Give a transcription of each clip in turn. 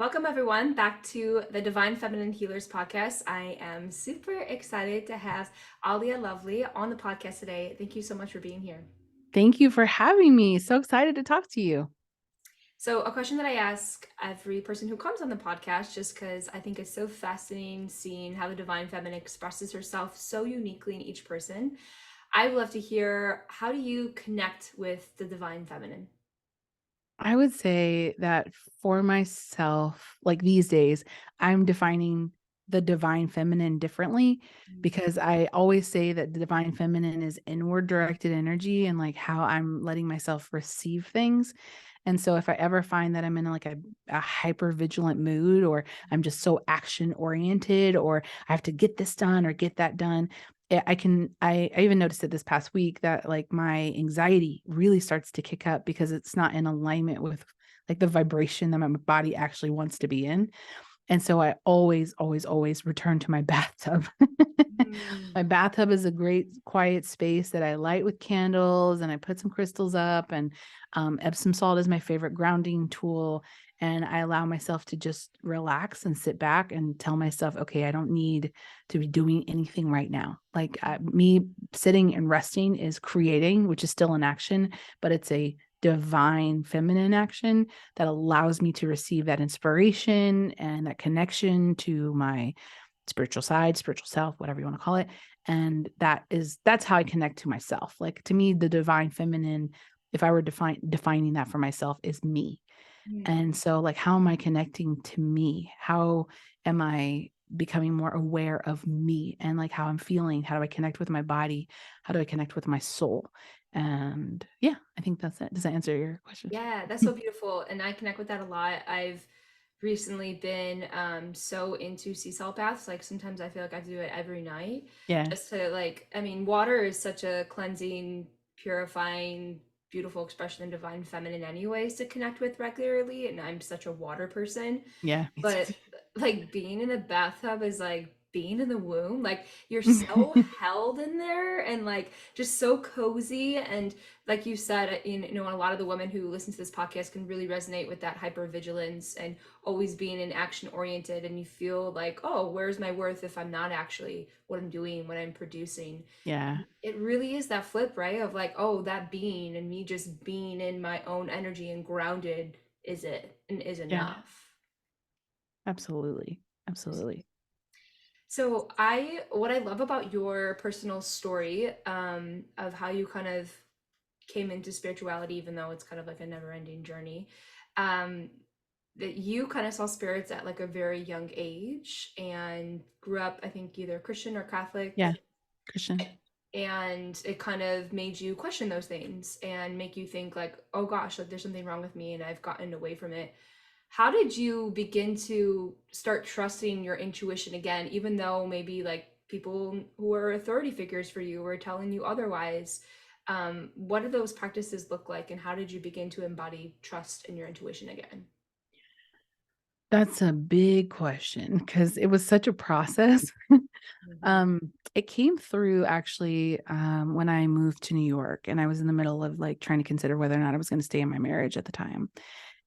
Welcome, everyone, back to the Divine Feminine Healers podcast. I am super excited to have Alea Lovely on the podcast today. Thank you so much for being here. Thank you for having me. So excited to talk to you. So, a question that I ask every person who comes on the podcast, just because I think it's so fascinating seeing how the Divine Feminine expresses herself so uniquely in each person. I would love to hear, how do you connect with the Divine Feminine? I would say that for myself, like these days, I'm defining the divine feminine differently because I always say that the divine feminine is inward directed energy and like how I'm letting myself receive things. And so if I ever find that I'm in like a hyper vigilant mood or I'm just so action oriented or I have to get this done or get that done, I even noticed it this past week that like my anxiety really starts to kick up because it's not in alignment with like the vibration that my body actually wants to be in. And so I always return to my bathtub. Mm. My bathtub is a great quiet space that I light with candles and I put some crystals up and Epsom salt is my favorite grounding tool. And I allow myself to just relax and sit back and tell myself, okay, I don't need to be doing anything right now. Like me sitting and resting is creating, which is still an action, but it's a divine feminine action that allows me to receive that inspiration and that connection to my spiritual side, spiritual self, whatever you want to call it. And that's how I connect to myself. Like to me, the divine feminine, if I were defining that for myself, is me. Mm. And so like how am I connecting to me? How am I becoming more aware of me and like how I'm feeling? How do I connect with my body? How do I connect with my soul? And yeah, I think that's it. Does that answer your question? Yeah, that's so beautiful. And I connect with that a lot. I've recently been so into sea salt baths. Like sometimes I feel like I have to do it every night Yeah. just to water is such a cleansing, purifying, beautiful expression of divine feminine anyways to connect with regularly. And I'm such a water person. Yeah. Me But too. like being in a bathtub is like being in the womb. Like you're so held in there and like just so cozy. And like you said, a lot of the women who listen to this podcast can really resonate with that hypervigilance and always being in action oriented. And you feel like, oh, where's my worth if I'm not actually what I'm doing, what I'm producing? Yeah. It really is that flip, right? Of like, oh, that being and me just being in my own energy and grounded is it and is Yeah. enough. Absolutely. Absolutely. So what I love about your personal story, of how you kind of came into spirituality, even though it's kind of like a never-ending journey, um, that you kind of saw spirits at like a very young age and grew up, I think, either Christian or Catholic, Yeah. Christian. and it kind of made you question those things and make you think like, oh gosh, like there's something wrong with me and I've gotten away from it. How did you begin to start trusting your intuition again, even though maybe like people who are authority figures for you were telling you otherwise? What do those practices look like, and how did you begin to embody trust in your intuition again? That's a big question because it was such a process. Mhm. It came through actually when I moved to New York and I was in the middle of like trying to consider whether or not I was going to stay in my marriage at the time.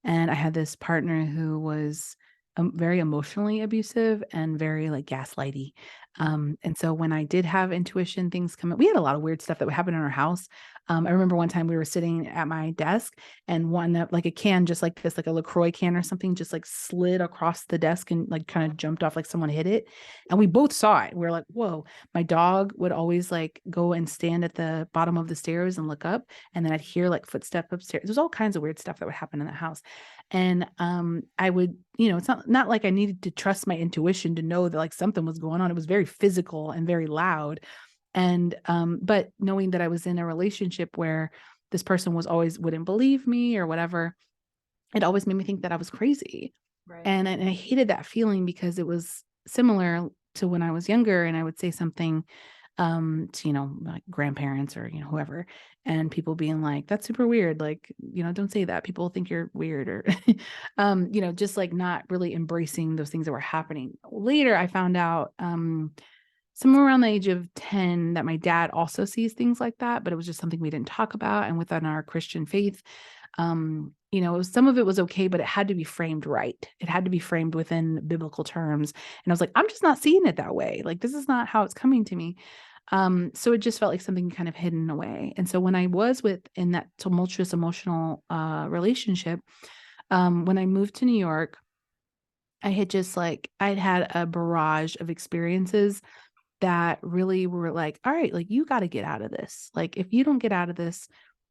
And I had this partner who was very emotionally abusive and very like gaslighty. And so when I did have intuition, things come up. We had a lot of weird stuff that would happen in our house. I remember one time we were sitting at my desk and like a can just like this, like a LaCroix can or something, just like slid across the desk and like kind of jumped off like someone hit it. And we both saw it. We were like, whoa. My dog would always like go and stand at the bottom of the stairs and look up. And then I'd hear like footsteps upstairs. There's all kinds of weird stuff that would happen in the house. And I would, it's not like I needed to trust my intuition to know that like something was going on. It was very physical and very loud. And but knowing that I was in a relationship where this person was always wouldn't believe me or whatever, it always made me think that I was crazy. Right. And I hated that feeling because it was similar to when I was younger and I would say something to, like grandparents or, whoever, and people being like, that's super weird. Like, don't say that. People think you're weird or, just like not really embracing those things that were happening. Later, I found out, somewhere around the age of 10 that my dad also sees things like that, but it was just something we didn't talk about. And within our Christian faith, some of it was okay, but it had to be framed right. It had to be framed within biblical terms. And I was like, I'm just not seeing it that way. Like, this is not how it's coming to me. So it just felt like something kind of hidden away. And so when I was in that tumultuous emotional relationship, when I moved to New York, I had just like, I'd had a barrage of experiences that really were like, all right, like you got to get out of this. Like, if you don't get out of this,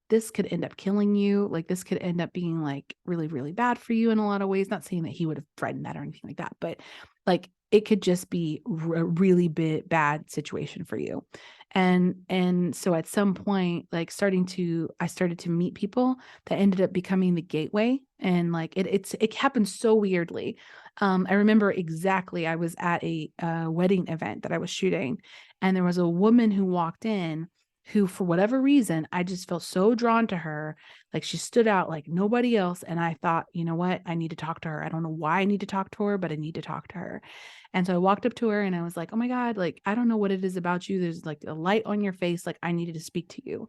this could end up killing you. Like, this could end up being like really, really bad for you in a lot of ways. Not saying that he would have threatened that or anything like that, but like it could just be a really bad situation for you. And so at some point, like I started to meet people that ended up becoming the gateway. And like it happened so weirdly. I remember exactly, I was at a wedding event that I was shooting, and there was a woman who walked in who, for whatever reason, I just felt so drawn to her. Like, she stood out like nobody else. And I thought, you know what? I need to talk to her. I don't know why I need to talk to her, but I need to talk to her. And so I walked up to her and I was like, oh my God, like, I don't know what it is about you. There's like a light on your face. Like, I needed to speak to you.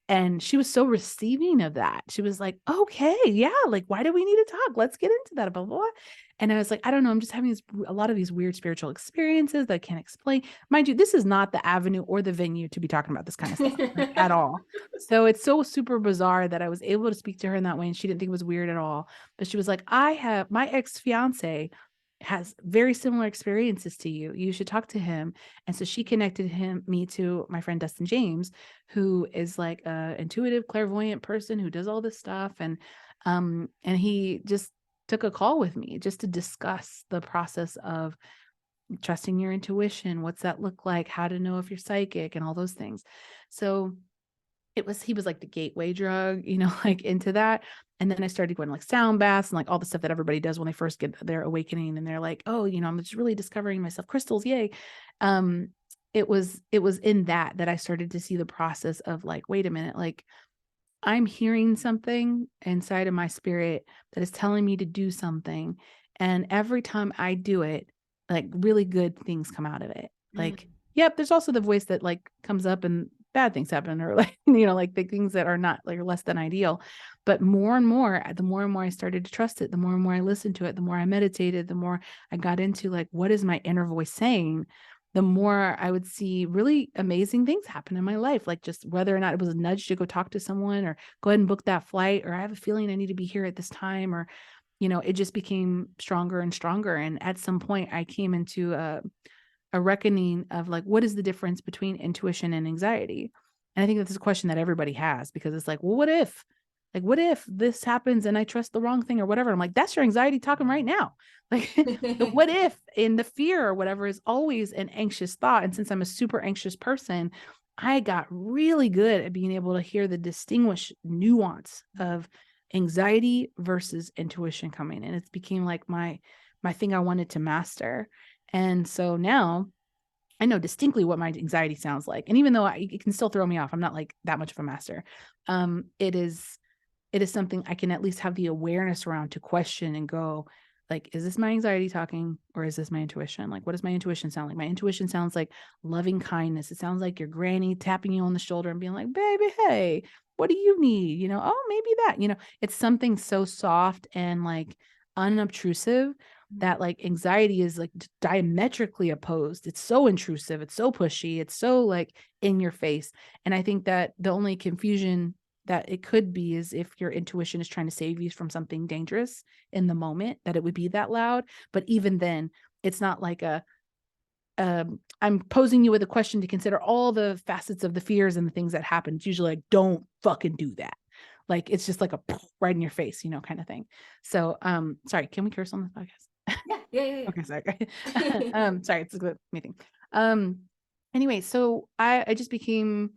And she was so receiving of that. She was like, "Okay, yeah, like, why do we need to talk? Let's get into that, blah, blah, blah." And I was like, "I don't know, I'm just having a lot of these weird spiritual experiences that I can't explain." Mind you, this is not the avenue or the venue to be talking about this kind of stuff, like, at all. So it's so super bizarre that I was able to speak to her in that way, and she didn't think it was weird at all. But she was like, "I have my ex-fiance has very similar experiences to you. You should talk to him." And so she connected me to my friend Dustin James, who is like a intuitive, clairvoyant person who does all this stuff. And he just took a call with me just to discuss the process of trusting your intuition. What's that look like? How to know if you're psychic and all those things. So he was like the gateway drug, like into that. And then I started going to like sound baths and like all the stuff that everybody does when they first get their awakening, and they're like, oh, I'm just really discovering myself, crystals, yay. Um, it was in that I started to see the process of like, wait a minute, like I'm hearing something inside of my spirit that is telling me to do something. And every time I do it, like really good things come out of it. Like, Mm, yep, there's also the voice that like comes up and bad things happen, or like, like the things that are not like less than ideal. But more and more I started to trust it, the more and more I listened to it, the more I meditated, the more I got into like, what is my inner voice saying? The more I would see really amazing things happen in my life, like just whether or not it was a nudge to go talk to someone or go ahead and book that flight, or I have a feeling I need to be here at this time, or, it just became stronger and stronger. And at some point I came into a reckoning of like, what is the difference between intuition and anxiety? And I think that's a question that everybody has, because it's like, well, what if this happens and I trust the wrong thing or whatever? I'm like, that's your anxiety talking right now. Like, the what if and the fear or whatever is always an anxious thought. And since I'm a super anxious person, I got really good at being able to hear the distinguish nuance of anxiety versus intuition coming. And it became like my thing I wanted to master. And so now I know distinctly what my anxiety sounds like. And even though it can still throw me off, I'm not like that much of a master. Um, it is it is something I can at least have the awareness around to question and go, like, is this my anxiety talking, or is this my intuition? Like, what does my intuition sound like? My intuition sounds like loving kindness. It sounds like your granny tapping you on the shoulder and being like, baby, hey, what do you need? Oh, maybe that, it's something so soft and like unobtrusive that like anxiety is like diametrically opposed. It's so intrusive, it's so pushy, it's so like in your face. And I think that the only confusion that it could be is if your intuition is trying to save you from something dangerous in the moment, that it would be that loud. But even then, it's not like I'm posing you with a question to consider all the facets of the fears and the things that happen. It's usually like, don't fucking do that. Like, it's just like a right in your face, kind of thing. So, sorry, can we curse on this podcast? yeah, yeah, yeah, Okay, sorry. yeah. Sorry, it's a good meeting. Um, anyway, so I just became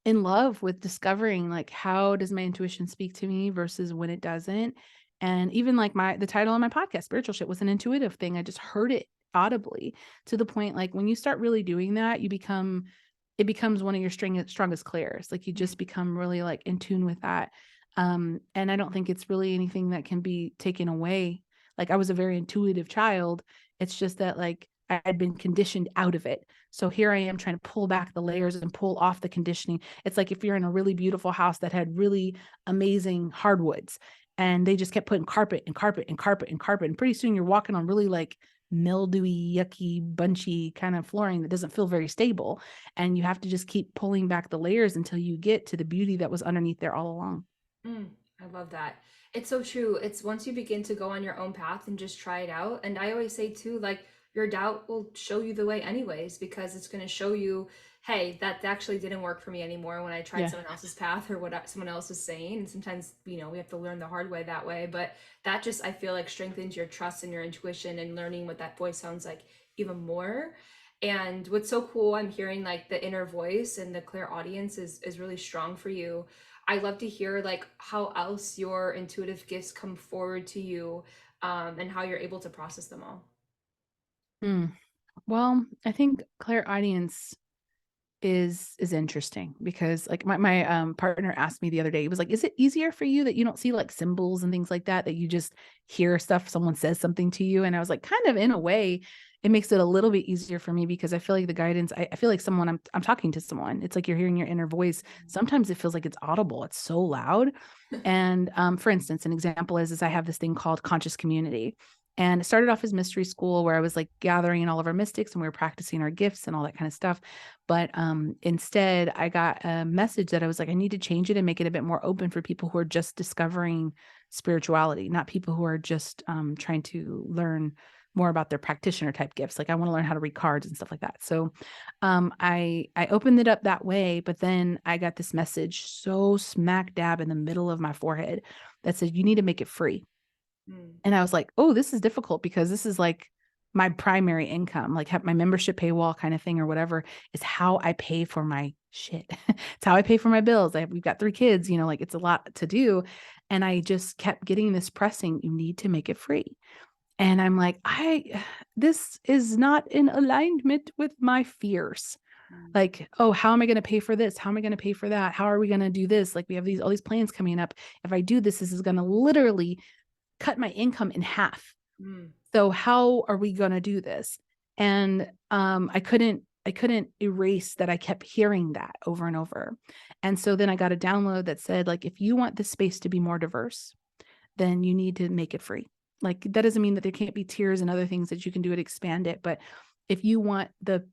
in love with discovering like, how does my intuition speak to me versus when it doesn't. And even like the title of my podcast, spiritual shit, was an intuitive thing. I just heard it audibly, to the point like when you start really doing that, it becomes one of your strongest clairs. Like, you just become really like in tune with that. And I don't think it's really anything that can be taken away. Like, I was a very intuitive child. It's just that like I had been conditioned out of it. So here I am trying to pull back the layers and pull off the conditioning. It's like if you're in a really beautiful house that had really amazing hardwoods and they just kept putting carpet and carpet and carpet and carpet. And pretty soon you're walking on really like mildewy, yucky, bunchy kind of flooring that doesn't feel very stable. And you have to just keep pulling back the layers until you get to the beauty that was underneath there all along. Mm, I love that. It's so true. It's once you begin to go on your own path and just try it out. And I always say too, like your doubt will show you the way anyways, because it's going to show you, hey, that actually didn't work for me anymore when I tried Yeah. someone else's path or what someone else is saying. And sometimes, we have to learn the hard way that way. But that just, I feel like, strengthens your trust and your intuition and learning what that voice sounds like even more. And what's so cool, I'm hearing like the inner voice and the clear audience is really strong for you. I love to hear like how else your intuitive gifts come forward to you, and how you're able to process them all. Mm. Well, I think clairaudience is interesting because like my partner asked me the other day, he was like, is it easier for you that you don't see like symbols and things like that, that you just hear stuff, someone says something to you? And I was like, kind of in a way, it makes it a little bit easier for me because I feel like the guidance, I feel like someone I'm talking to someone. It's like you're hearing your inner voice. Sometimes it feels like it's audible. It's so loud. And for instance, an example is I have this thing called conscious community. And it started off as mystery school where I was like gathering all of our mystics and we were practicing our gifts and all that kind of stuff. But instead, I got a message that I was like, I need to change it and make it a bit more open for people who are just discovering spirituality, not people who are just trying to learn more about their practitioner type gifts. Like I want to learn how to read cards and stuff like that. So I opened it up that way, but then I got this message so smack dab in the middle of my forehead that said, you need to make it free. Mm, And I was like, oh, this is difficult because this is like my primary income, like have my membership paywall kind of thing or whatever is how I pay for my shit. It's how I pay for my bills. We've got 3 kids, like it's a lot to do. And I just kept getting this pressing, you need to make it free. And I'm like, this is not in alignment with my fears. mm, Like, oh, how am I going to pay for this? How am I going to pay for that? How are we going to do this? Like we have all these plans coming up. If I do this, this is going to literally cut my income in half. mm, So how are we going to do this? And I couldn't erase that I kept hearing that over and over. And so then I got a download that said like if you want this space to be more diverse, then you need to make it free. Like that doesn't mean that there can't be tiers and other things that you can do to expand it, but if you want the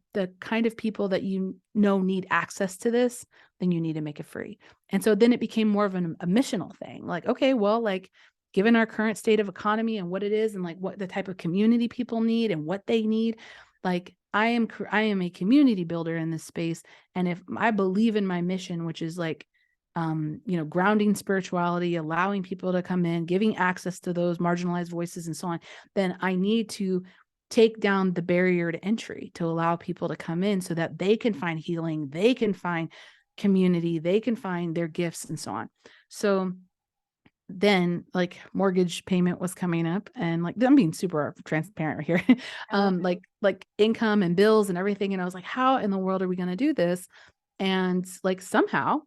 kind of people that need access to this, then you need to make it free. And so then it became more of a missional thing. Like, okay, well, like given our current state of economy and what it is and like what the type of community people need and what they need, like I am a community builder in this space. And if I believe in my mission, which is like grounding spirituality, allowing people to come in, giving access to those marginalized voices and so on, then I need to take down the barrier to entry to allow people to come in so that they can find healing, they can find community, they can find their gifts and so on. So then like mortgage payment was coming up and like I'm being super transparent right here. I love it. Like income and bills and everything. And I was like, how in the world are we going to do this? And like somehow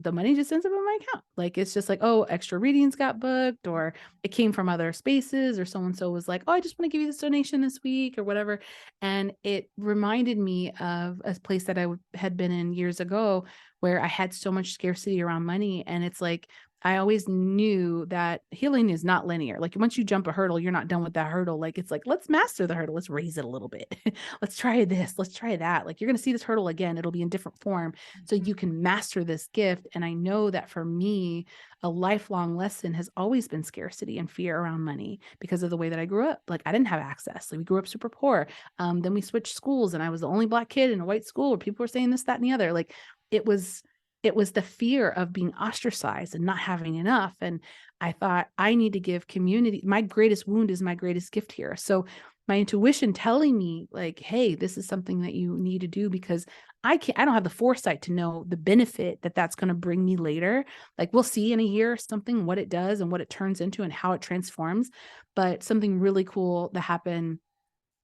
the money just ends up in my account. Like it's just like, oh, extra readings got booked, or it came from other spaces, or so and so was like, oh, I just want to give you this donation this week or whatever. And it reminded me of a place that had been in years ago where I had so much scarcity around money. And it's like, I always knew that healing is not linear. Like once you jump a hurdle, you're not done with that hurdle. Like it's like, let's master the hurdle. Let's raise it a little bit. Let's try this. Let's try that. Like you're going to see this hurdle again. It'll be in different form so you can master this gift. And I know that for me, a lifelong lesson has always been scarcity and fear around money because of the way that I grew up. Like I didn't have access. Like we grew up super poor. Then we switched schools and I was the only Black kid in a white school where people were saying this, that, and the other. Like it was it was the fear of being ostracized and not having enough. And I thought I need to give community. My greatest wound is my greatest gift here. So my intuition telling me like, hey, this is something that you need to do because I don't have the foresight to know the benefit that that's going to bring me later. Like we'll see in a year or something what it does and what it turns into and how it transforms. But something really cool that happened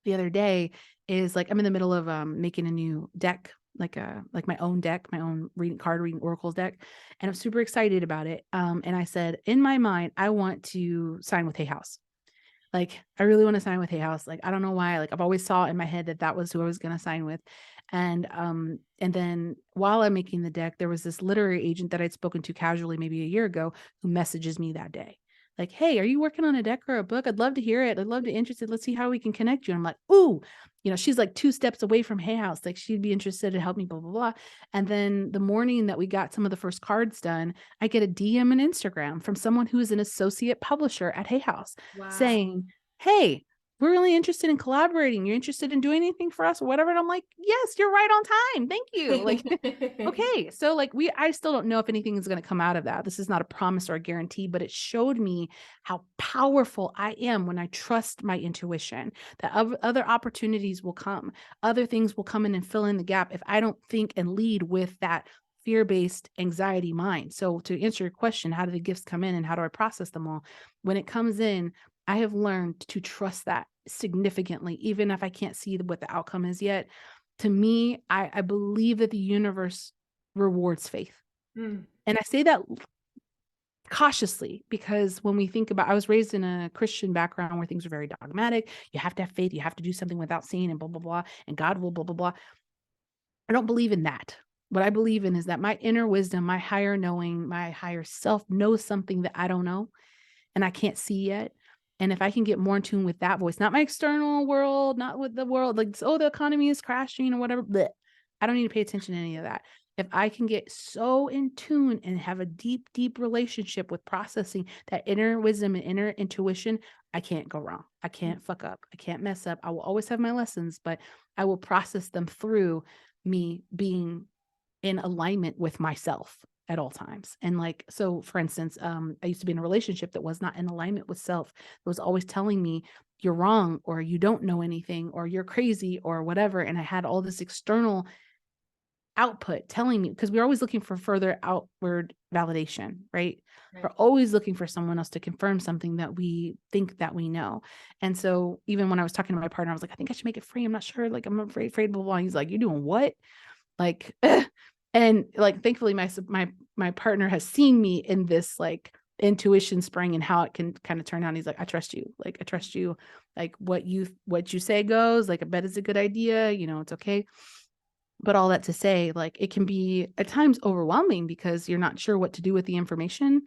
the other day is like I'm in the middle of making a new deck, like my own deck, my own reading oracles deck, and I'm super excited about it. And I said in my mind, I want to sign with Hay House. Like, I really want to sign with Hay House. Like, I don't know why. Like, I've always saw in my head that that was who I was going to sign with. And then while I'm making the deck, there was this literary agent that I'd spoken to casually maybe a year ago who messages me that day. Like, hey, are you working on a deck or a book? I'd love to hear it. I'd love to be interested. Let's see how we can connect you. And I'm like, ooh, she's like 2 steps away from Hay House. Like, she'd be interested to help me, blah, blah, blah. And then the morning that we got some of the first cards done, I get a DM on Instagram from someone who is an associate publisher at Hay House Wow. saying, hey, we're really interested in collaborating. You're interested in doing anything for us or whatever. And I'm like, yes, you're right on time. Thank you. Like, okay. So like I still don't know if anything is going to come out of that. This is not a promise or a guarantee, but it showed me how powerful I am when I trust my intuition, that other opportunities will come. Other things will come in and fill in the gap if I don't think and lead with that fear-based anxiety mind. So to answer your question, how do the gifts come in and how do I process them all? When it comes in, I have learned to trust that significantly, even if I can't see what the outcome is yet. To me, I believe that the universe rewards faith. Mm, And I say that cautiously because when we think about, I was raised in a Christian background where things are very dogmatic. You have to have faith. You have to do something without seeing and blah, blah, blah. And God will blah, blah, blah. I don't believe in that. What I believe in is that my inner wisdom, my higher knowing, my higher self knows something that I don't know and I can't see yet. And if I can get more in tune with that voice, not my external world, not with the world, like, oh, the economy is crashing or whatever. Bleh. I don't need to pay attention to any of that. If I can get so in tune and have a deep, deep relationship with processing that inner wisdom and inner intuition, I can't go wrong. I mm, can't fuck up. I can't mess up. I will always have my lessons, but I will process them through me being in alignment with myself at all times. And like, so for instance, I used to be in a relationship that was not in alignment with self. It was always telling me you're wrong or you don't know anything or you're crazy or whatever. And I had all this external output telling me because we're always looking for further outward validation, right? We're right. always looking for someone else to confirm something that we think that we know. And so even when I was talking to my partner, I was like, I think I should make it free. I'm not sure. Like, I'm afraid, blah, blah, blah. He's like, you're doing what? Like, and like, thankfully, my partner has seen me in this like intuition spring and how it can kind of turn out. He's like, I trust you. Like, I trust you. Like, what you say goes. Like, I bet it's a good idea. It's okay. But all that to say, like, it can be at times overwhelming because you're not sure what to do with the information.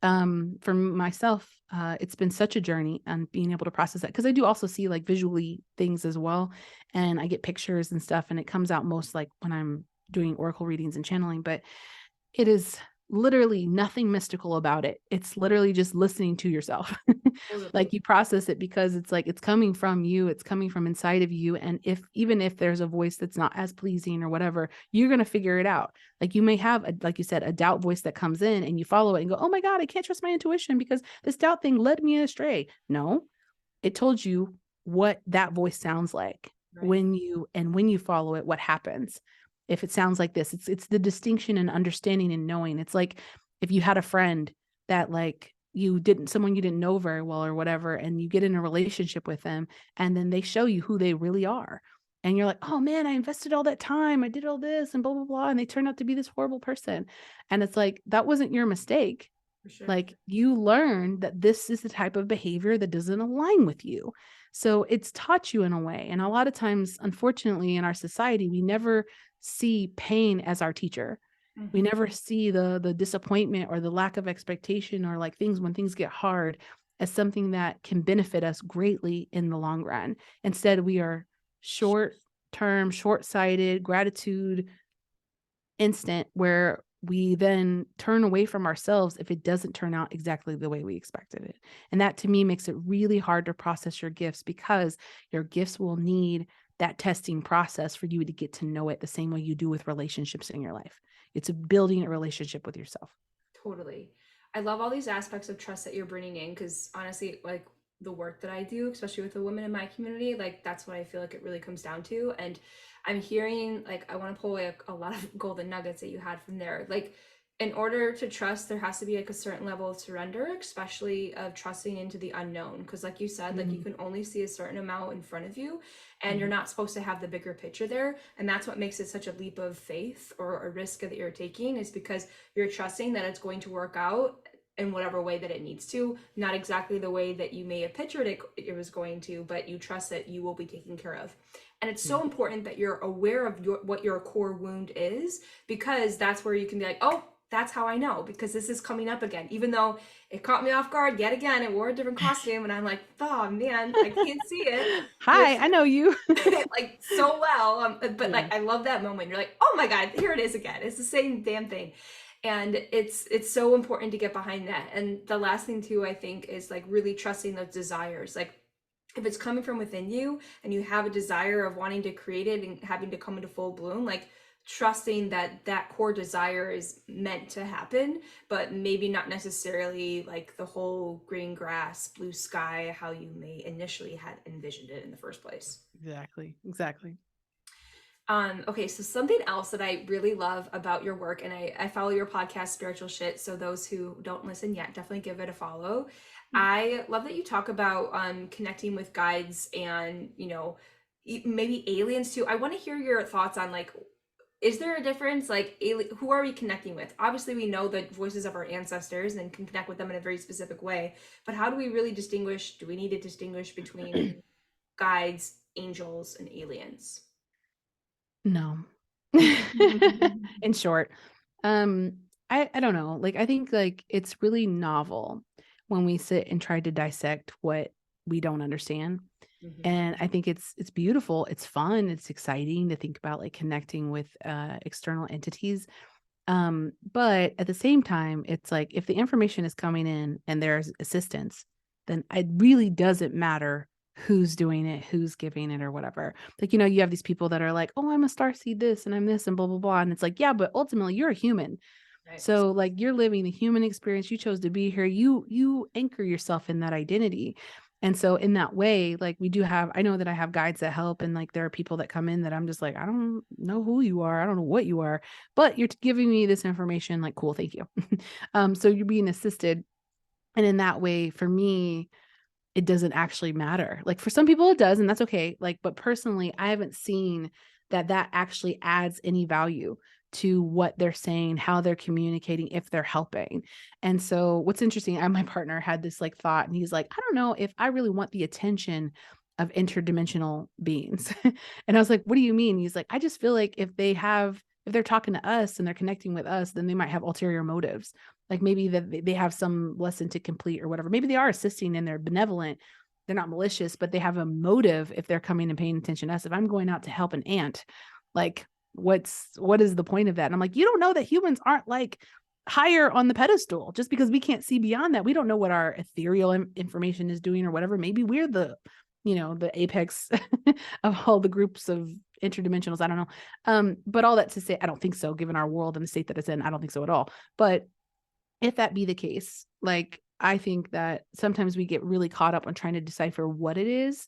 For myself, it's been such a journey on being able to process that because I do also see like visually things as well, and I get pictures and stuff, and it comes out most like when I'm doing oracle readings and channeling. But it is literally nothing mystical about it. It's literally just listening to yourself. Like Totally. you process it because it's like it's coming from you, it's coming from inside of you. And if even if there's a voice that's not as pleasing or whatever, you're going to figure it out. Like you may have like you said, a doubt voice that comes in and you follow it and go, oh my God, I can't trust my intuition because this doubt thing led me astray. No, it told you what that voice sounds like Right. when you follow it, what happens. If it sounds like this, it's the distinction and understanding and knowing. It's like if you had a friend that like someone you didn't know very well or whatever, and you get in a relationship with them and then they show you who they really are. And you're like, oh man, I invested all that time. I did all this and blah, blah, blah. And they turned out to be this horrible person. And it's like, that wasn't your mistake. For sure. Like you learn that this is the type of behavior that doesn't align with you. So it's taught you in a way. And a lot of times, unfortunately, in our society, we never see pain as our teacher. We Hmm. never see the disappointment or the lack of expectation or like things when things get hard as something that can benefit us greatly in the long run. Instead, we are short term, short sighted, gratitude instant where we then turn away from ourselves if it doesn't turn out exactly the way we expected it. And that to me makes it really hard to process your gifts because your gifts will need that testing process for you to get to know it the same way you do with relationships in your life. It's a building a relationship with yourself. Totally. I love all these aspects of trust that you're bringing in because honestly, like the work that I do, especially with the women in my community, like that's what I feel like it really comes down to. And I'm hearing, like, I want to pull away a lot of golden nuggets that you had from there. Like, in order to trust, there has to be like a certain level of surrender, especially of trusting into the unknown. Because, like you said, like you Mhm. can only see a certain amount in front of you, and you're Mhm. not supposed to have the bigger picture there. And that's what makes it such a leap of faith or a risk that you're taking, is because you're trusting that it's going to work out in whatever way that it needs to, not exactly the way that you may have pictured it was going to, but you trust that you will be taken care of. And it's Yeah. so important that you're aware of what your core wound is, because that's where you can be like, oh, that's how I know, because this is coming up again. Even though it caught me off guard yet again, it wore a different costume, and I'm like, oh man, I can't see it Hi, with I know you. like so well. But Yeah. like I love that moment. You're like, oh my god, here it is again. It's the same damn thing, and it's so important to get behind that. And the last thing too, I think, is like really trusting those desires. Like if it's coming from within you and you have a desire of wanting to create it and having to come into full bloom, like trusting that that core desire is meant to happen, but maybe not necessarily like the whole green grass, blue sky, how you may initially had envisioned it in the first place. Exactly. Exactly. Okay, so something else that I really love about your work, and I follow your podcast, Spiritual Shit. So those who don't listen yet, definitely give it a follow. I love that you talk about connecting with guides and, maybe aliens too. I want to hear your thoughts on like, is there a difference? Like, who are we connecting with? Obviously, we know the voices of our ancestors and can connect with them in a very specific way. But how do we really distinguish? Do we need to distinguish between guides, angels, and aliens? No. In short, um, I don't know. Like I think like it's really novel when we sit and try to dissect what we don't understand. Mhm. And I think it's beautiful, it's fun, it's exciting to think about like connecting with external entities. But at the same time, it's like if the information is coming in and there's assistance, then it really doesn't matter who's doing it, who's giving it, or whatever. Like, you have these people that are like, oh, I'm a star seed this and I'm this and blah, blah, blah. And it's like, yeah, but ultimately you're a human. Right. So like you're living the human experience. You chose to be here. You anchor yourself in that identity. And so in that way, like we do have, I know that I have guides that help. And like there are people that come in that I'm just like, I don't know who you are. I don't know what you are, but you're giving me this information. Like, cool, thank you. So you're being assisted. And in that way, for me, it doesn't actually matter. Like for some people it does, and that's okay. Like, but personally, I haven't seen that that actually adds any value to what they're saying, how they're communicating, if they're helping. And so what's interesting, my partner had this like thought and he's like, I don't know if I really want the attention of interdimensional beings. And I was like, what do you mean? He's like, I just feel like if they're talking to us and they're connecting with us, then they might have ulterior motives, like maybe that they have some lesson to complete or whatever. Maybe they are assisting and they're benevolent. They're not malicious, but they have a motive if they're coming and paying attention to us. If I'm going out to help an ant, like what is the point of that? And I'm like, you don't know that humans aren't like higher on the pedestal just because we can't see beyond that. We don't know what our ethereal information is doing or whatever. Maybe we're the apex of all the groups of interdimensionals. I don't know. But all that to say, I don't think so, given our world and the state that it's in. I don't think so at all. But if that be the case, like I think that sometimes we get really caught up on trying to decipher what it is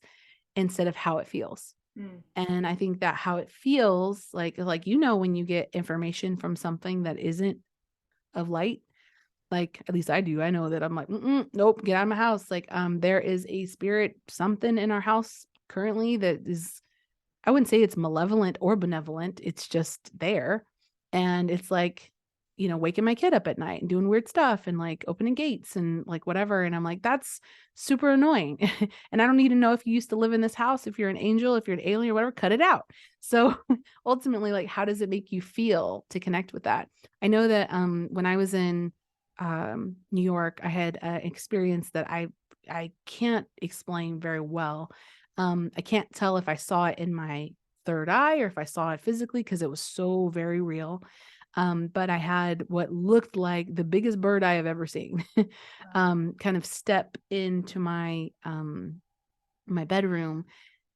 instead of how it feels. Mm. And I think that how it feels, like when you get information from something that isn't of light, like at least I do. I know that I'm like, nope, get out of my house. Like there is a spirit, something in our house currently that is, I wouldn't say it's malevolent or benevolent. It's just there. And it's like, waking my kid up at night and doing weird stuff and like opening gates and like whatever. And I'm like, that's super annoying. And I don't need to know if you used to live in this house, if you're an angel, if you're an alien or whatever, cut it out. So ultimately, like, how does it make you feel to connect with that? I know that when I was in New York, I had an experience that I can't explain very well. I can't tell if I saw it in my third eye or if I saw it physically because it was so very real. But I had what looked like the biggest bird I have ever seen kind of step into my bedroom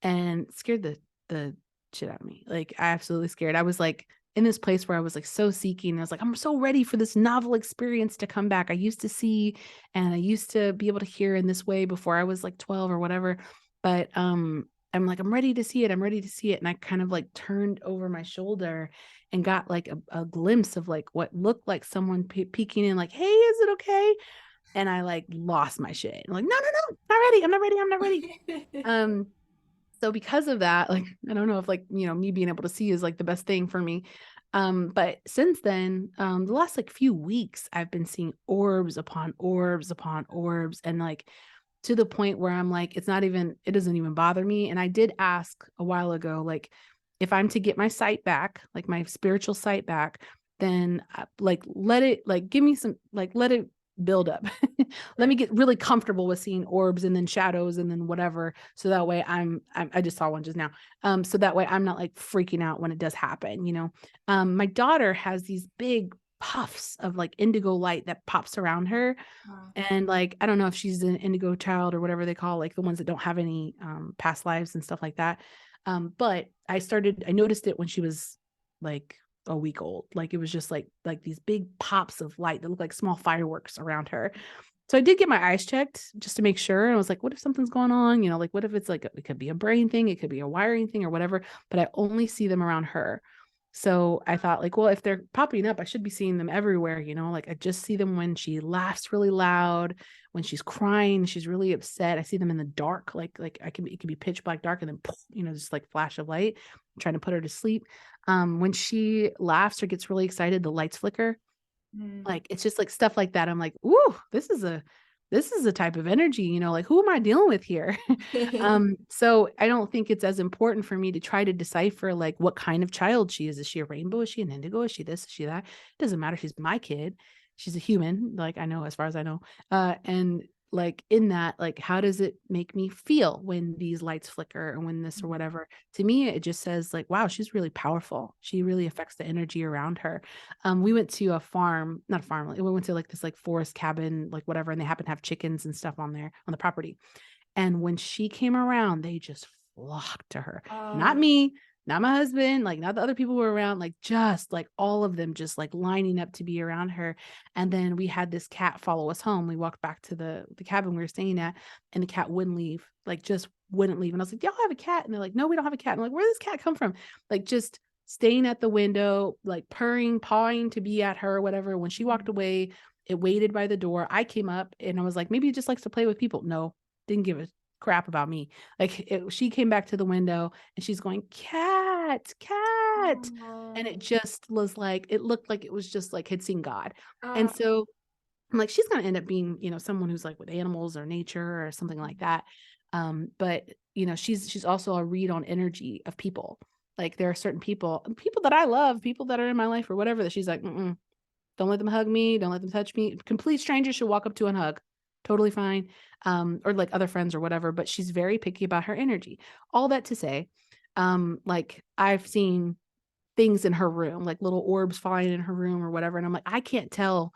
and scared the shit out of me. Like I absolutely scared. I was like in this place where I was like so seeking. I was like, I'm so ready for this novel experience to come back. I used to see and I used to be able to hear in this way before I was like 12 or whatever. But I'm like, I'm ready to see it. I'm ready to see it. And I kind of like turned over my shoulder and got like a glimpse of like what looked like someone peeking in, like, hey, is it okay? And I like lost my shit. I'm like, no, no, no, not ready. I'm not ready. I'm not ready. So because of that, like, I don't know if like, me being able to see is like the best thing for me. But since then, the last like few weeks, I've been seeing orbs upon orbs upon orbs, and like to the point where I'm like, it's not even, it doesn't even bother me. And I did ask a while ago, like, if I'm to get my sight back, like my spiritual sight back, then like let it, like give me some, like let it build up. Let me Right. get really comfortable with seeing orbs and then shadows and then whatever. So that way I just saw one just now. So that way I'm not like freaking out when it does happen, you know. My daughter has these big puffs of like indigo light that pops around her, Wow. and like I don't know if she's an indigo child or whatever they call, like the ones that don't have any past lives and stuff like that. But I noticed it when she was like a week old. Like it was just like these big pops of light that look like small fireworks around her. So I did get my eyes checked just to make sure. And I was like, what if something's going on? You know, like what if it's like it could be a brain thing, it could be a wiring thing or whatever, but I only see them around her. So I thought like, well, if they're popping up, I should be seeing them everywhere, you know, like I just see them when she laughs really loud, when she's crying, she's really upset. I see them in the dark, like it can be pitch black dark and then poof, you know, just like flash of light. I'm trying to put her to sleep. When she laughs or gets really excited, the lights flicker. Mm. Like, it's just like stuff like that. I'm like, "Ooh, this is a type of energy, you know, like who am I dealing with here?" So I don't think it's as important for me to try to decipher like what kind of child she is. Is she a rainbow? Is she an indigo? Is she this? Is she that? It doesn't matter. She's my kid. She's a human, like I know as far as I know. And like in that, like how does it make me feel when these lights flicker and when this or whatever? To me, it just says like, wow, she's really powerful. She really affects the energy around her. We went to a farm, not a farm, we went to like this like forest cabin, like whatever, and they happen to have chickens and stuff on there on the property. And when she came around, they just flocked to her. Not Oh. me, not my husband, like not the other people who were around, like just like all of them just like lining up to be around her. And then we had this cat follow us home. We walked back to the cabin we were staying at, and the cat wouldn't leave, like just wouldn't leave. And I was like, y'all have a cat? And they're like, no, we don't have a cat. And I'm like, where did this cat come from? Like just staying at the window, like purring, pawing to be at her, or whatever. When she walked Mhm. away, it waited by the door. I came up and I was like, maybe it just likes to play with people. No, didn't give a crap about me. She came back to the window and she's going, cat, cat. And it Oh. just was like, it looked like it was just like had seen God. And Oh. so I'm like, she's going to end up being, you know, someone who's like with animals or nature or something like that. But you know, she's also a read on energy of people. Like there are certain people that I love, people that are in my life or whatever, that she's like, mm-mm, don't let them hug me. Don't let them touch me. Complete strangers should walk up to and hug. Totally fine. Or like other friends or whatever, but she's very picky about her energy. All that to say, like I've seen things in her room, like little orbs flying in her room or whatever. And I'm like, I can't tell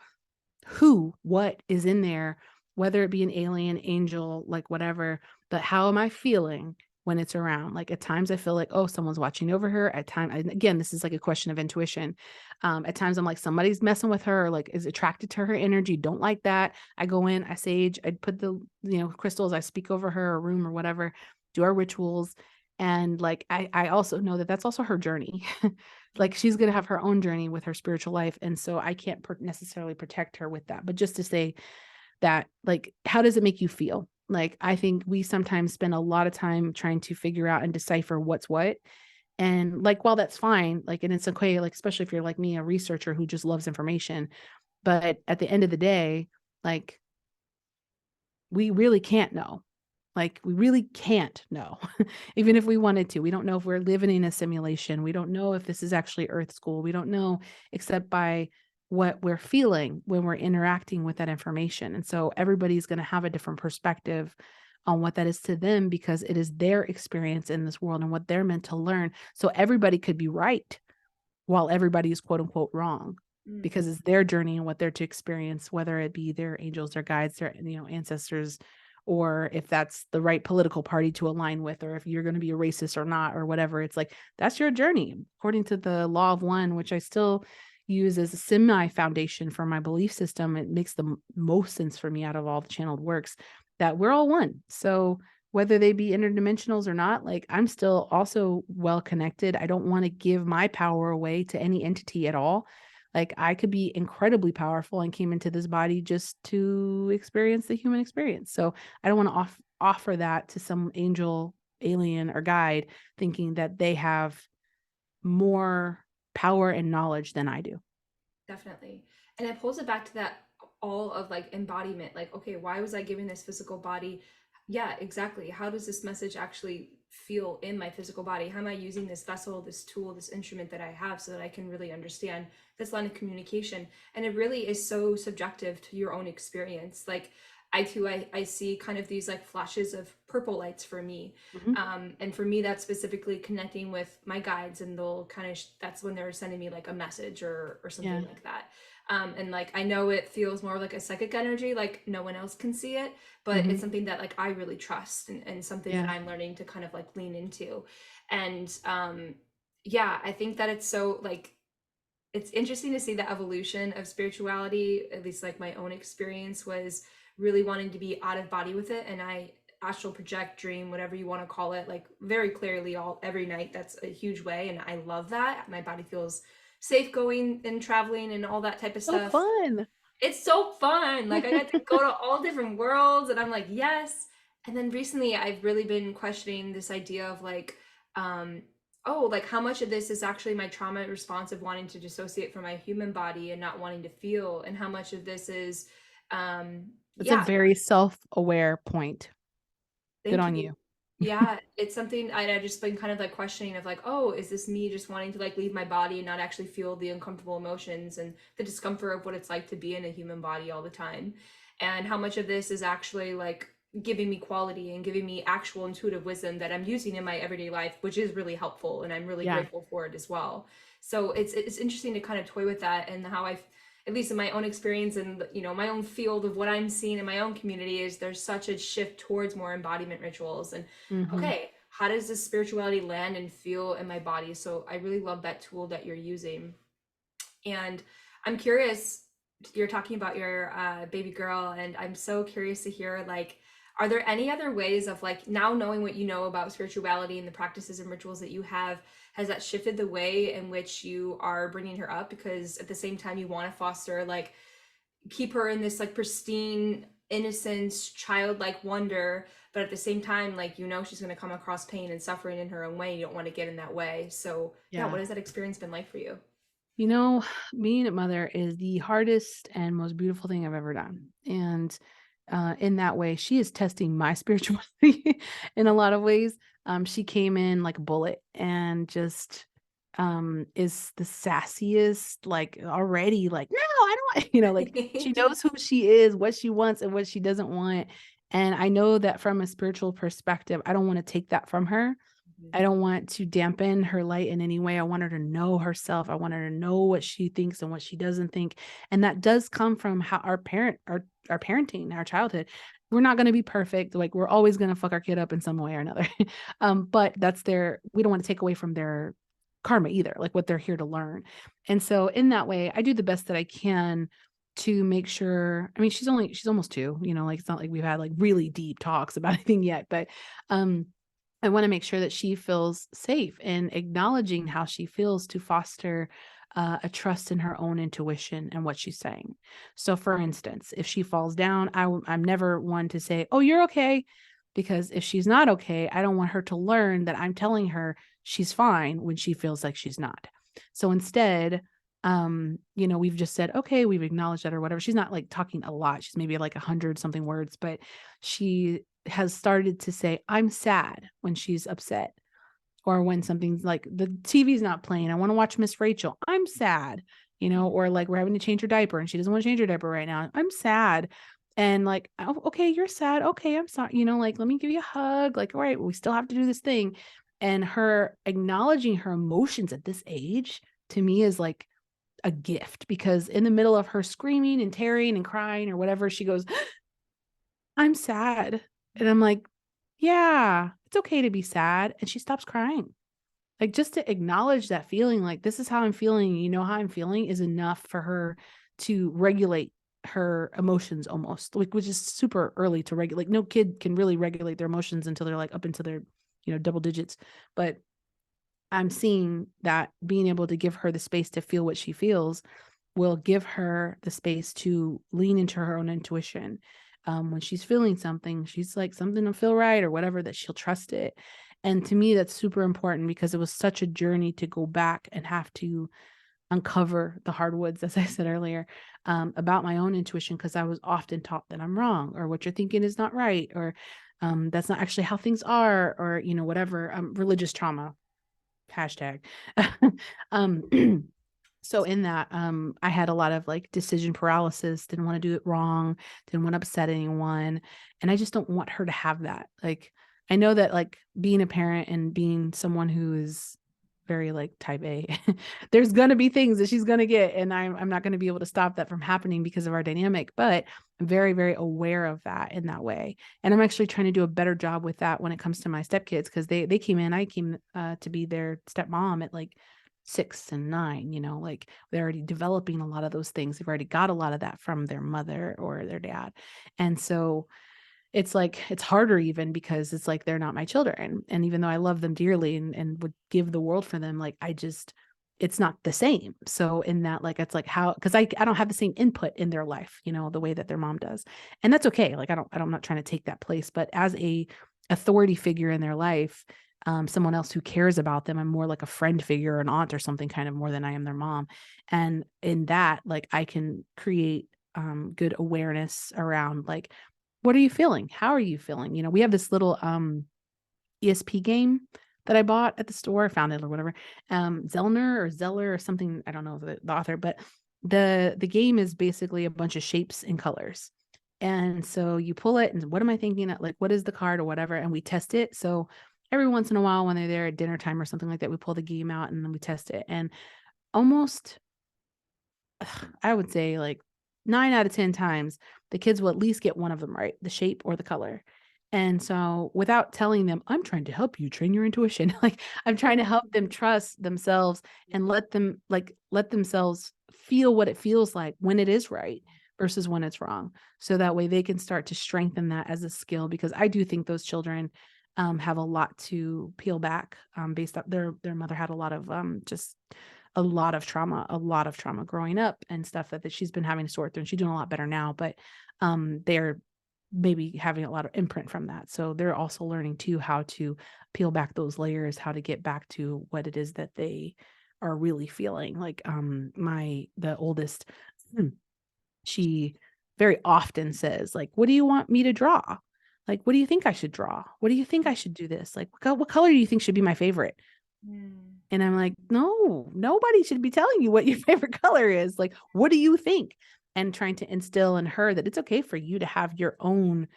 who, what is in there, whether it be an alien, angel, like whatever, but how am I feeling when it's around? Like at times I feel like, oh, someone's watching over her. At times, again, this is like a question of intuition. At times I'm like, somebody's messing with her, like is attracted to her energy. Don't like that. I go in, I sage, I put the, you know, crystals, I speak over her or room or whatever, do our rituals. And like, I also know that that's also her journey. Like she's going to have her own journey with her spiritual life, and so I can't necessarily protect her with that, but just to say that, like, how does it make you feel? Like I think we sometimes spend a lot of time trying to figure out and decipher what's what. And like while that's fine, like, and it's okay, like especially if you're like me, a researcher who just loves information, but at the end of the day, like we really can't know. Like, we really can't know, even if we wanted to. We don't know if we're living in a simulation. We don't know if this is actually Earth school. We don't know except by what we're feeling when we're interacting with that information. And so everybody's going to have a different perspective on what that is to them because it is their experience in this world and what they're meant to learn. So everybody could be right while everybody is quote unquote wrong Mm. because it's their journey and what they're to experience, whether it be their angels, their guides, their, you know, ancestors, or if that's the right political party to align with, or if you're going to be a racist or not, or whatever. It's like, that's your journey according to the law of one, which I still use as a semi foundation for my belief system. It makes the most sense for me out of all the channeled works, that we're all one. So whether they be interdimensionals or not, like I'm still also well connected. I don't want to give my power away to any entity at all. Like I could be incredibly powerful and came into this body just to experience the human experience. So I don't want to offer that to some angel, alien, or guide, thinking that they have more. power and knowledge than I do. Definitely. And it pulls it back to that all of like embodiment. Like, okay, why was I giving this physical body? Yeah, exactly. How does this message actually feel in my physical body? How am I using this vessel, this tool, this instrument that I have so that I can really understand this line of communication? And it really is so subjective to your own experience. Like, I too, I see kind of these like flashes of purple lights for me. Mhm. And for me, that's specifically connecting with my guides, and they'll kind of, that's when they're sending me like a message or Yeah. something like that. And like, I know it feels more like a psychic energy, like no one else can see it, but it's Mhm. something that like I really trust, and something that Yeah. I'm learning to kind of like lean into. And yeah, I think that it's so like, it's interesting to see the evolution of spirituality. At least like my own experience was really wanting to be out of body with it, and I astral project, dream, whatever you want to call it, like very clearly all every night. That's a huge way, and I love that. My body feels safe going and traveling and all that type of So stuff. fun. It's so fun. Like, I got to go to all different worlds, and I'm like, yes. And then recently I've really been questioning this idea of like, um, oh, like how much of this is actually my trauma response of wanting to dissociate from my human body and not wanting to feel, and how much of this is, It's a yeah, very self-aware point. Good thank on you. you. Yeah, it's something I just been kind of like questioning of like, oh, is this me just wanting to like leave my body and not actually feel the uncomfortable emotions and the discomfort of what it's like to be in a human body all the time? And how much of this is actually like giving me quality and giving me actual intuitive wisdom that I'm using in my everyday life, which is really helpful, and I'm really Yeah. grateful for it as well. So it's interesting to kind of toy with that, and how I, at least in my own experience and my own field of what I'm seeing in my own community, is there's such a shift towards more embodiment rituals. And Mhm. okay, how does this spirituality land and feel in my body? So I really love that tool that you're using. And I'm curious, you're talking about your baby girl, and I'm so curious to hear like, are there any other ways of like, now knowing what you know about spirituality and the practices and rituals that you have, has that shifted the way in which you are bringing her up? Because at the same time, you want to foster like, keep her in this like pristine innocence, childlike wonder, but at the same time, like, she's going to come across pain and suffering in her own way. You don't want to get in that way. So yeah, what Yeah. has that experience been like for you? You know, being a mother is the hardest and most beautiful thing I've ever done. And in that way, she is testing my spirituality in a lot of ways. She came in like a bullet and just is the sassiest, like already like, no, I don't want, like she knows who she is, what she wants, and what she doesn't want. And I know that from a spiritual perspective, I don't want to take that from her. I don't want to dampen her light in any way. I want her to know herself. I want her to know what she thinks and what she doesn't think. And that does come from how our parenting, our childhood. We're not going to be perfect. Like we're always going to fuck our kid up in some way or another. But that's we don't want to take away from their karma either, like what they're here to learn. And so in that way, I do the best that I can to make sure. I mean, she's almost 2, like it's not like we've had like really deep talks about anything yet, but um I want to make sure that she feels safe, and acknowledging how she feels to foster a trust in her own intuition and what she's saying. So, for instance, if she falls down, I'm never one to say, "Oh, you're okay," because if she's not okay, I don't want her to learn that I'm telling her she's fine when she feels like she's not. So instead, we've just said, okay, we've acknowledged that or whatever. She's not like talking a lot. She's maybe like 100 something words, but she has started to say, I'm sad when she's upset, or when something's like the TV's not playing. I want to watch Miss Rachel. I'm sad, or like we're having to change her diaper and she doesn't want to change her diaper right now. I'm sad. And like, oh, okay, you're sad. Okay, I'm sorry. Like, let me give you a hug. Like, all right, we still have to do this thing. And her acknowledging her emotions at this age to me is like a gift, because in the middle of her screaming and tearing and crying or whatever, she goes, I'm sad. And I'm like, yeah, it's okay to be sad. And she stops crying. Like just to acknowledge that feeling, like this is how I'm feeling, how I'm feeling is enough for her to regulate her emotions almost, like which is super early to regulate. No kid can really regulate their emotions until they're like up into their, double digits. But I'm seeing that being able to give her the space to feel what she feels will give her the space to lean into her own intuition. When she's feeling something, she's like, something don't feel right or whatever, that she'll trust it. And to me, that's super important because it was such a journey to go back and have to uncover the hardwoods, as I said earlier, about my own intuition, because I was often taught that I'm wrong, or what you're thinking is not right, or that's not actually how things are, or, whatever, religious trauma, hashtag. um, so in that, I had a lot of like decision paralysis, didn't want to do it wrong, didn't want to upset anyone. And I just don't want her to have that. Like, I know that like being a parent and being someone who is very like type A, there's gonna be things that she's gonna get. And I'm not gonna be able to stop that from happening because of our dynamic. But I'm very, very aware of that in that way. And I'm actually trying to do a better job with that when it comes to my stepkids, because they came in, I came to be their stepmom at like 6 and 9, like they're already developing a lot of those things. They've already got a lot of that from their mother or their dad. And so it's like, it's harder even because it's like they're not my children. And even though I love them dearly and would give the world for them, like it's not the same. So in that, like, it's like how, because I don't have the same input in their life, the way that their mom does. And that's okay. Like I'm not trying to take that place, but as a authority figure in their life, someone else who cares about them, I'm more like a friend figure, an aunt or something, kind of more than I am their mom. And in that, like I can create good awareness around like, what are you feeling? How are you feeling? We have this little ESP game that I bought at the store. I found it or whatever. Zellner or Zeller or something. I don't know the author, but the game is basically a bunch of shapes and colors. And so you pull it and what am I thinking? Like, what is the card or whatever? And we test it. So every once in a while when they're there at dinner time or something like that, we pull the game out and then we test it. And almost, I would say like 9 out of 10 times, the kids will at least get one of them right, the shape or the color. And so without telling them, I'm trying to help you train your intuition, like I'm trying to help them trust themselves and let themselves feel what it feels like when it is right versus when it's wrong. So that way they can start to strengthen that as a skill, because I do think those children have a lot to peel back based on their mother had a lot of just a lot of trauma growing up and stuff that she's been having to sort through. And she's doing a lot better now, but they're maybe having a lot of imprint from that. So they're also learning too how to peel back those layers, how to get back to what it is that they are really feeling. Like the oldest, hmm, she very often says, like, what do you want me to draw? Like, what do you think I should draw? What do you think I should do this? Like, what color do you think should be my favorite? Mm, And I'm like, no, nobody should be telling you what your favorite color is. Like, what do you think? And trying to instill in her that it's okay for you to have your own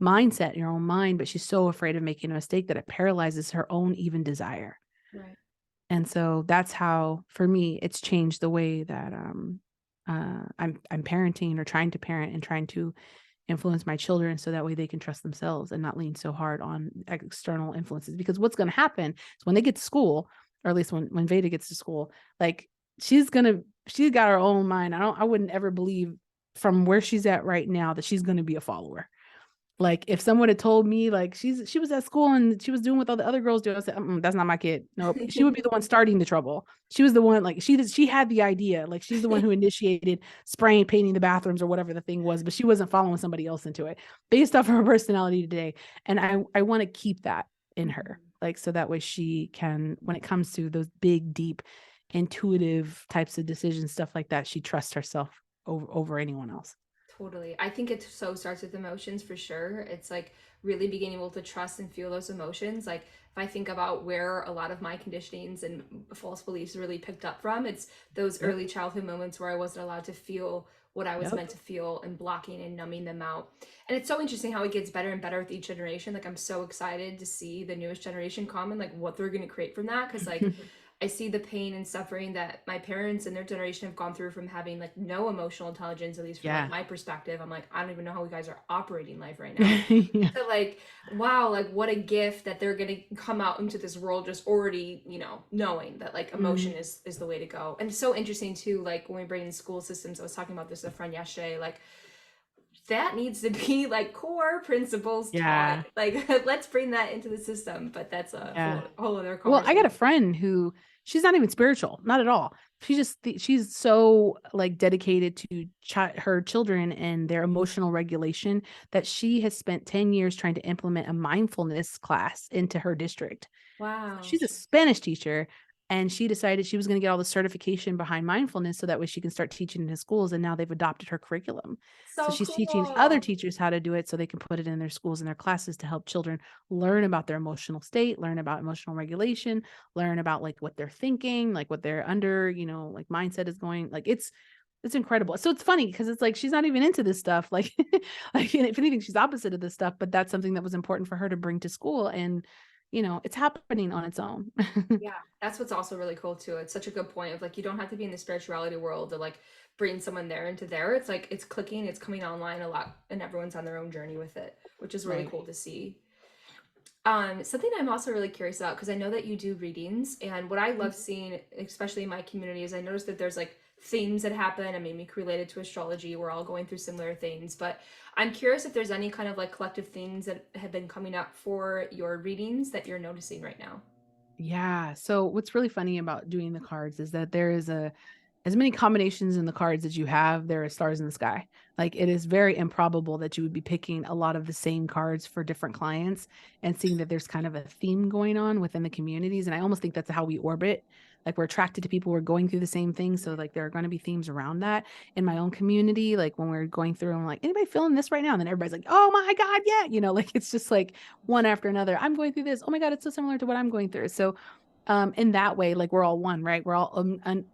mindset, your own mind, but she's so afraid of making a mistake that it paralyzes her own even desire. right. And so that's how, for me, it's changed the way that I'm parenting or trying to parent and trying to influence my children so that way they can trust themselves and not lean so hard on external influences. Because what's going to happen is when they get to school, or at least when Veda gets to school, like she's got her own mind. I wouldn't ever believe from where she's at right now that she's going to be a follower. Like if someone had told me like she was at school and she was doing what all the other girls do, I said, that's not my kid. Nope. She would be the one starting the trouble. She was the one, like she had the idea. Like she's the one who initiated spraying, painting the bathrooms or whatever the thing was, but she wasn't following somebody else into it based off of her personality today. And I want to keep that in her. Like so that way she can, when it comes to those big, deep, intuitive types of decisions, stuff like that, she trusts herself over anyone else. Totally. I think it so starts with emotions for sure. It's like really being able to trust and feel those emotions. Like if I think about where a lot of my conditionings and false beliefs really picked up from, it's those Yep. early childhood moments where I wasn't allowed to feel what I was Yep. meant to feel and blocking and numbing them out. And it's so interesting how it gets better and better with each generation. Like I'm so excited to see the newest generation come and like what they're going to create from that, cuz like I see the pain and suffering that my parents and their generation have gone through from having like no emotional intelligence, at least from like Yeah. my perspective. I'm like, I don't even know how you guys are operating life right now. Yeah. So like, wow, like what a gift that they're gonna come out into this world just already, knowing that like emotion Mhm. is the way to go. And it's so interesting too, like when we bring in school systems, I was talking about this with a friend yesterday, like that needs to be like core principles taught. Yeah. Like let's bring that into the system. But that's a Yeah. whole other Well, I got a conversation. friend who she's not even spiritual, not at all. She's so like dedicated to her children and their emotional regulation that she has spent 10 years trying to implement a mindfulness class into her district. So Wow. she's a Spanish teacher, and she decided she was going to get all the certification behind mindfulness so that way she can start teaching in schools. And now they've adopted her curriculum. So So she's teaching other cool. teachers how to do it so they can put it in their schools and their classes to help children learn about their emotional state, learn about emotional regulation, learn about like what they're thinking, like what they're under, like mindset is going. Like it's incredible. So it's funny because it's like she's not even into this stuff. Like, like if anything, she's opposite of this stuff. But that's something that was important for her to bring to school, and it's happening on its own. Yeah, that's what's also really cool too. It's such a good point of like you don't have to be in the spirituality world to like bring someone there into there. It's like it's clicking, it's coming online a lot, and everyone's on their own journey with it, which is really Right. cool to see. Something I'm also really curious about because I know that you do readings, and what I love seeing, especially in my community, is I noticed that there's like themes that happen. I mean, related to astrology. We're all going through similar things, but I'm curious if there's any kind of like collective themes that have been coming up for your readings that you're noticing right now. Yeah. So what's really funny about doing the cards is that there is as many combinations in the cards as you have, there are stars in the sky. Like it is very improbable that you would be picking a lot of the same cards for different clients and seeing that there's kind of a theme going on within the communities. And I almost think that's how we orbit. Like we're attracted to people who are going through the same thing. So like there are going to be themes around that in my own community. Like when we're going through, I'm like, anybody feeling this right now? And then everybody's like, oh my God, yeah. Like it's just like one after another. I'm going through this. Oh my God, it's so similar to what I'm going through. So in that way, like we're all one, right? We're all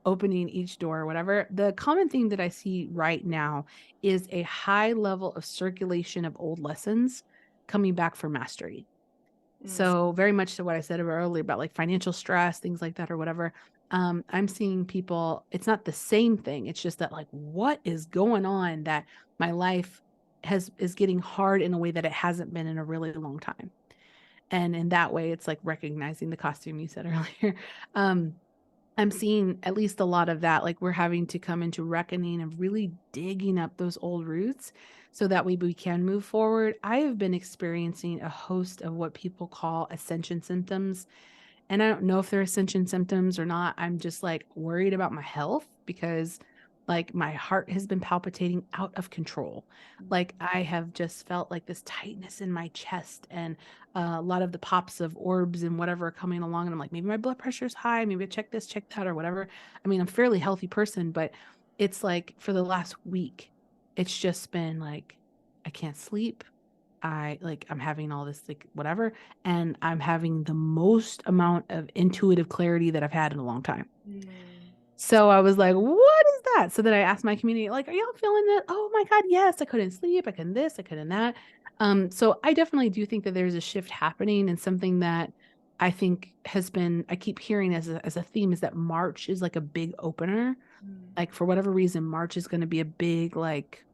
opening each door or whatever. The common theme that I see right now is a high level of circulation of old lessons coming back for mastery. Mm, So very much to what I said earlier about like financial stress, things like that or whatever. I'm seeing people, it's not the same thing. It's just that like, what is going on that my life is getting hard in a way that it hasn't been in a really long time. And in that way, it's like recognizing the costume you said earlier. Um, I'm seeing at least a lot of that. Like we're having to come into reckoning and really digging up those old roots so that we can move forward. I have been experiencing a host of what people call ascension symptoms, and I don't know if they're ascension symptoms or not. I'm just like worried about my health because like my heart has been palpitating out of control. Like I have just felt like this tightness in my chest and a lot of the pops of orbs and whatever are coming along. And I'm like, maybe my blood pressure is high. Maybe I check this, check that, or whatever. I mean, I'm a fairly healthy person, but it's like for the last week, it's just been like, I can't sleep. I'm having all this like whatever, and I'm having the most amount of intuitive clarity that I've had in a long time. mm, So I was like, what is that? So then I asked my community, like, are y'all feeling that? Oh my God, yes, I couldn't sleep, I couldn't this, I couldn't that. So I definitely do think that there's a shift happening, and something that I think has been, I keep hearing as a theme is that March is like a big opener. mm, Like for whatever reason, March is going to be a big like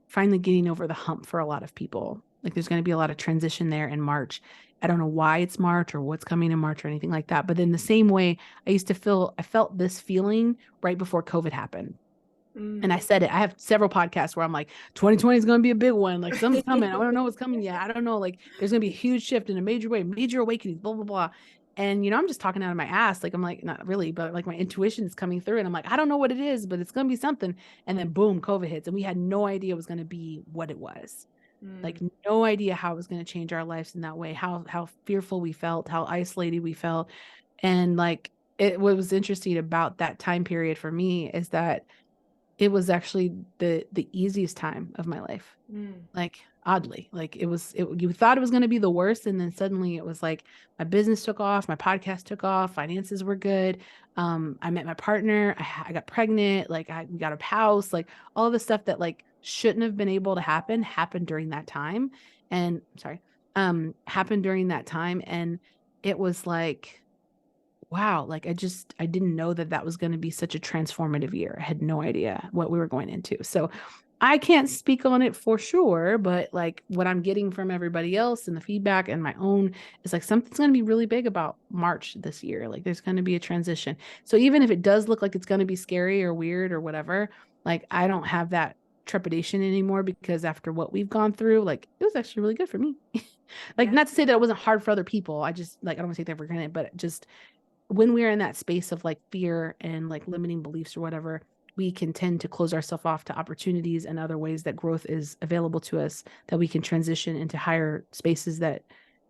finally getting over the hump for a lot of people. Like there's going to be a lot of transition there in March. I don't know why it's March or what's coming in March or anything like that. But in the same way, I felt this feeling right before COVID happened. And I mm. said it. I have several podcasts where I'm like, 2020 is going to be a big one. Like something's coming. I don't know what's coming yet. I don't know. Like there's going to be a huge shift in a major way, major awakening, blah, blah, blah. And, I'm just talking out of my ass. Like, I'm like, not really, but like my intuition is coming through. And I'm like, I don't know what it is, but it's going to be something. And then boom, COVID hits. And we had no idea it was going to be what it was. Mm, Like no idea how it was going to change our lives in that way, how fearful we felt, how isolated we felt. And like, what was interesting about that time period for me is that it was actually the easiest time of my life. mm, Like oddly, like you thought it was going to be the worst, and then suddenly it was like my business took off, my podcast took off, finances were good. I met my partner, I got pregnant, like we got a house, like all of the stuff that like shouldn't have been able to happen happened during that time. And sorry, happened during that time, and it was like wow, like I didn't know that that was going to be such a transformative year. I had no idea what we were going into. So I can't speak on it for sure, but like what I'm getting from everybody else and the feedback and my own is like something's going to be really big about March this year. Like there's going to be a transition. So even if it does look like it's going to be scary or weird or whatever, like I don't have that trepidation anymore because after what we've gone through, like it was actually really good for me. Like yeah. not to say that it wasn't hard for other people. I just like I don't want to take that for granted, but just when we're in that space of like fear and like limiting beliefs or whatever, we can tend to close ourselves off to opportunities and other ways that growth is available to us, that we can transition into higher spaces that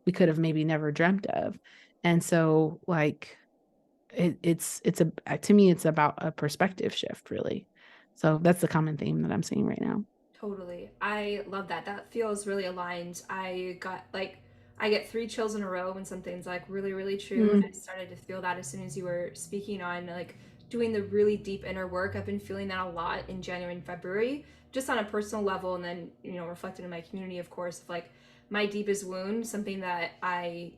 we could have maybe never dreamt of. And so like it's a to me it's about a perspective shift really. So that's the common theme that I'm seeing right now. Totally. I love that. That feels really aligned. I get three chills in a row when something's like really, really true. And I Mm, started to feel that as soon as you were speaking on like doing the really deep inner work. I've been feeling that a lot in January and February, just on a personal level, and then, reflected in my community, of course, of like my deepest wound, something that I,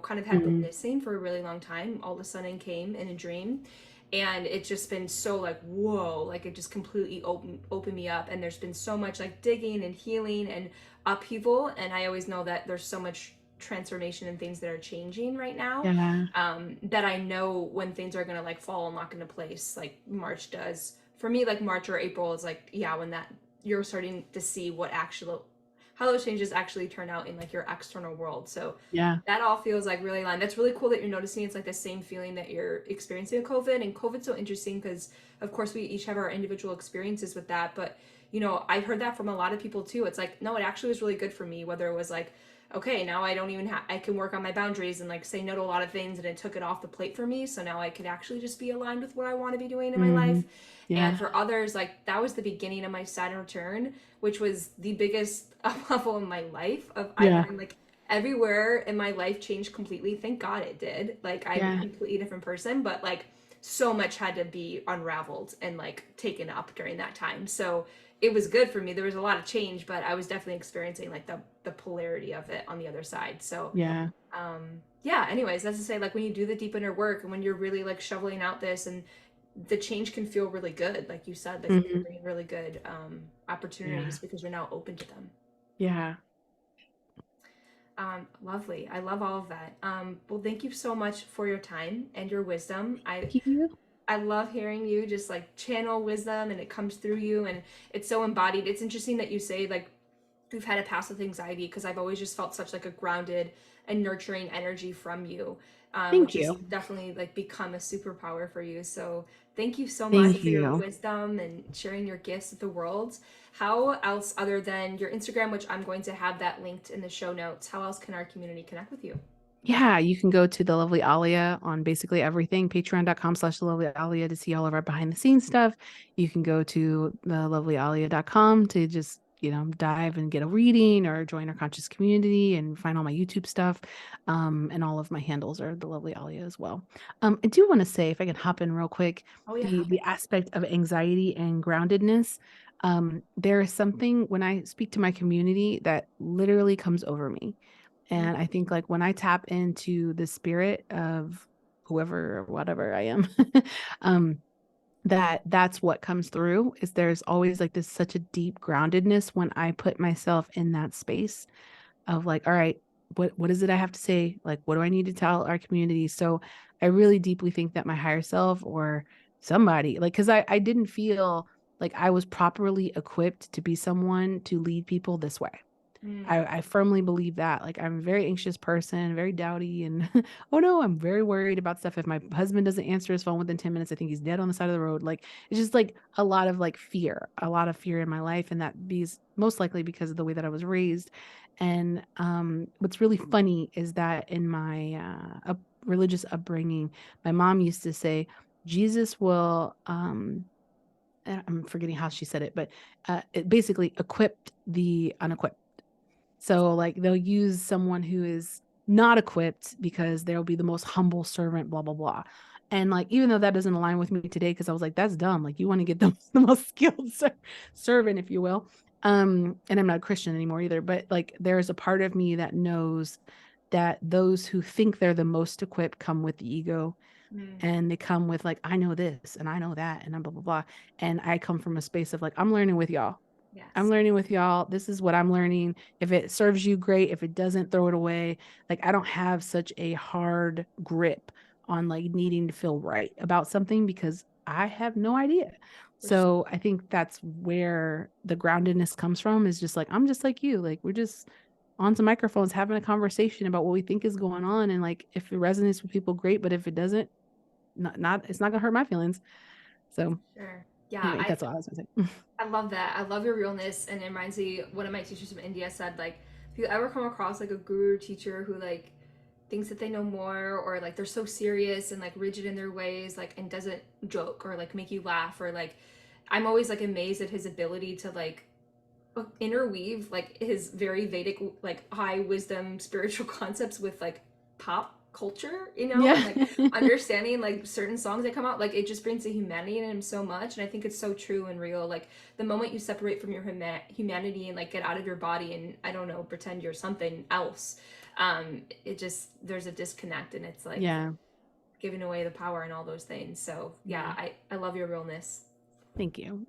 kind of had been mm, missing for a really long time, all of a sudden came in a dream, and it's just been so like whoa, like it just completely opened me up, and there's been so much like digging and healing and upheaval, and I always know that there's so much transformation and things that are changing right now, yeah, that I know when things are gonna like fall and lock into place, like March does for me. Like March or April is like, yeah, when that you're starting to see what actual how those changes actually turn out in like your external world. So yeah, that all feels like really aligned. That's really cool that you're noticing it's like the same feeling that you're experiencing with COVID. And COVID's so interesting because, of course, we each have our individual experiences with that. But, I've heard that from a lot of people too. It's like, no, it actually was really good for me, whether it was like, okay, now I don't even have, I can work on my boundaries and like say no to a lot of things, and it took it off the plate for me. So now I could actually just be aligned with what I want to be doing in my hmm, life. And yeah, for others, like that was the beginning of my Saturn return, which was the biggest up level in my life. Of I yeah, learned like everywhere in my life changed completely. Thank God it did. Like I'm a yeah, completely different person, but like so much had to be unraveled and like taken up during that time. So it was good for me. There was a lot of change, but I was definitely experiencing like the polarity of it on the other side. So yeah, yeah, anyways, that's to say like when you do the deep inner work and when you're really like shoveling out this, and the change can feel really good, like you said, like it can hmm, bring really good yeah, opportunities because you're now open to them. yeah. Lovely. I love all of that. Well, thank you so much for your time and your wisdom. Thank you. I love hearing you just like channel wisdom, and it comes through you, and it's so embodied. It's interesting that you say like we've had a past with anxiety, because I've always just felt such like a grounded and nurturing energy from you, Thank which has you. definitely like become a superpower for you. So thank you so much Thank for your you. wisdom and sharing your gifts with the world. How else, other than your Instagram, which I'm going to have that linked in the show notes, how else can our community connect with you? Yeah, you can go to the lovely Alia on basically everything, patreon.com/slash the lovely Alia to see all of our behind the scenes stuff. You can go to the lovelyalia.com to just, dive and get a reading or join our conscious community and find all my YouTube stuff. And all of my handles are the lovely Alia as well. I do want to say, if I can hop in real quick, Oh yeah, the hop in. the aspect of anxiety and groundedness. There is something when I speak to my community that literally comes over me. And I think like when I tap into the spirit of whoever or whatever I am, um, that's what comes through is there's always like this such a deep groundedness when I put myself in that space of like, all right, what is it I have to say? Like, what do I need to tell our community? So I really deeply think that my higher self or somebody, like, because I didn't feel like I was properly equipped to be someone to lead people this way. Mm, I firmly believe that. Like I'm a very anxious person, very dowdy, and oh no, I'm very worried about stuff. If my husband doesn't answer his phone within 10 minutes, I think he's dead on the side of the road. Like it's just like a lot of like fear, a lot of fear in my life. And that be most likely because of the way that I was raised. And what's really funny is that in my religious upbringing, my mom used to say, Jesus will I'm forgetting how she said it, but it basically equipped the unequipped. So like they'll use someone who is not equipped because they'll be the most humble servant, blah, blah, blah. And like, even though that doesn't align with me today, because I was like, that's dumb. Like you want to get the most skilled servant, if you will. And I'm not a Christian anymore either, but like there's a part of me that knows that those who think they're the most equipped come with the ego, mm, and they come with like, I know this and I know that and I'm blah, blah, blah. And I come from a space of like, I'm learning with y'all. I'm yes, learning with y'all. This is what I'm learning. If it serves you, great. If it doesn't, throw it away. Like, I don't have such a hard grip on like needing to feel right about something because I have no idea. for sure. So I think that's where the groundedness comes from is just like, I'm just like you. Like, we're just on some microphones having a conversation about what we think is going on. And like, if it resonates with people, great. But if it doesn't, not it's not gonna hurt my feelings. So Sure. Yeah, anyway, that's all I was gonna say. I love that. I love your realness, and it reminds me. One of my teachers from India said, like, if you ever come across like a guru teacher who like thinks that they know more, or like they're so serious and like rigid in their ways, like, and doesn't joke or like make you laugh, or like, I'm always like amazed at his ability to like interweave like his very Vedic, like high wisdom spiritual concepts with like pop culture, you know, and Yeah. like understanding like certain songs that come out, like it just brings the humanity in him so much. And I think it's so true and real. Like the moment you separate from your humanity and like get out of your body and, I don't know, pretend you're something else, it just, there's a disconnect, and it's like Yeah. giving away the power and all those things. So yeah, Yeah. I love your realness. Thank you.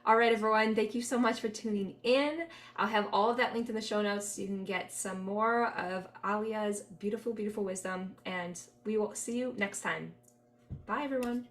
All right, everyone. Thank you so much for tuning in. I'll have all of that linked in the show notes so you can get some more of Alia's beautiful, beautiful wisdom. And we will see you next time. Bye, everyone.